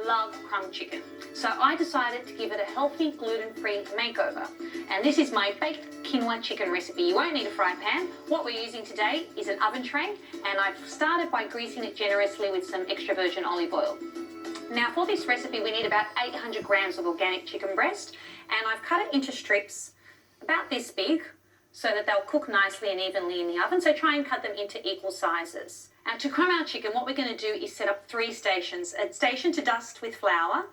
love crumb chicken. So I decided to give it a healthy, gluten-free makeover. And this is my baked quinoa chicken recipe. You won't need a fry pan. What we're using today is an oven tray, and I've started by greasing it generously with some extra virgin olive oil. Now for this recipe, we need about 800 grams of organic chicken breast, and I've cut it into strips about this big so that they'll cook nicely and evenly in the oven. So try and cut them into equal sizes. Now to crumb our chicken, what we're going to do is set up 3 stations. A station to dust with flour.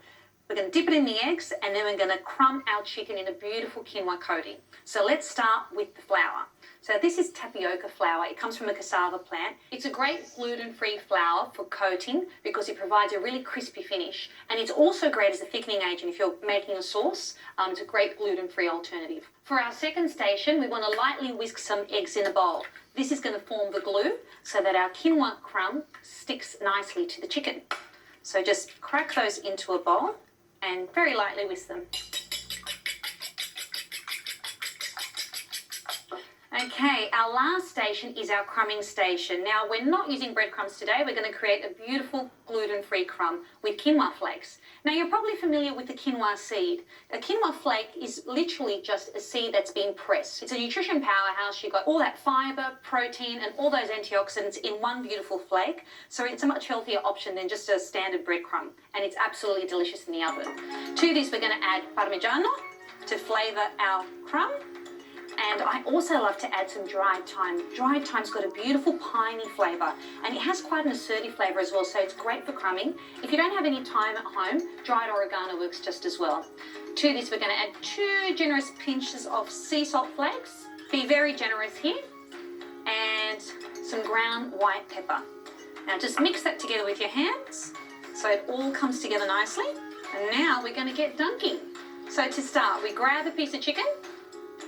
We're going to dip it in the eggs, and then we're going to crumb our chicken in a beautiful quinoa coating. So let's start with the flour. So this is tapioca flour. It comes from a cassava plant. It's a great gluten-free flour for coating because it provides a really crispy finish. And it's also great as a thickening agent if you're making a sauce. It's a great gluten-free alternative. For our second station, we want to lightly whisk some eggs in a bowl. This is going to form the glue so that our quinoa crumb sticks nicely to the chicken. So just crack those into a bowl and very lightly whisk them. Okay, our last station is our crumbing station. Now, we're not using breadcrumbs today. We're going to create a beautiful gluten-free crumb with quinoa flakes. Now, you're probably familiar with the quinoa seed. A quinoa flake is literally just a seed that's been pressed. It's a nutrition powerhouse. You've got all that fiber, protein, and all those antioxidants in one beautiful flake. So it's a much healthier option than just a standard breadcrumb. And it's absolutely delicious in the oven. To this, we're going to add Parmigiano to flavour our crumb. And I also love to add some dried thyme. Dried thyme's got a beautiful piney flavour, and it has quite an assertive flavour as well, so it's great for crumbing. If you don't have any thyme at home, dried oregano works just as well. To this, we're going to add 2 generous pinches of sea salt flakes. Be very generous here. And some ground white pepper. Now just mix that together with your hands so it all comes together nicely. And now we're going to get dunking. So to start, we grab a piece of chicken.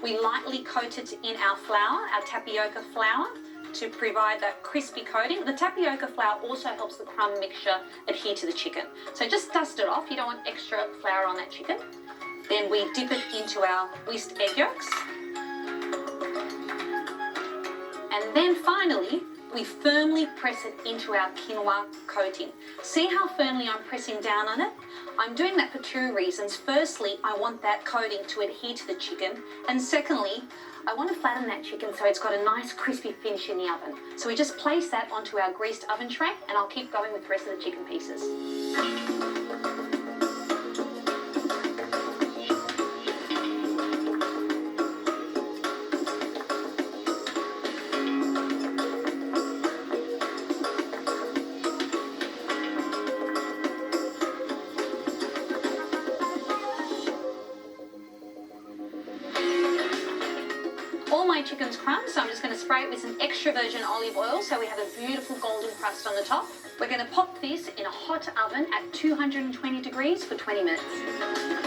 We lightly coat it in our flour, our tapioca flour, to provide that crispy coating. The tapioca flour also helps the crumb mixture adhere to the chicken. So just dust it off. You don't want extra flour on that chicken. Then we dip it into our whisked egg yolks. And then finally, we firmly press it into our quinoa coating. See how firmly I'm pressing down on it? I'm doing that for 2 reasons. Firstly, I want that coating to adhere to the chicken. And secondly, I want to flatten that chicken so it's got a nice crispy finish in the oven. So we just place that onto our greased oven tray, and I'll keep going with the rest of the chicken pieces. All my chicken's crumbed, so I'm just going to spray it with some extra virgin olive oil so we have a beautiful golden crust on the top. We're going to pop this in a hot oven at 220 degrees for 20 minutes.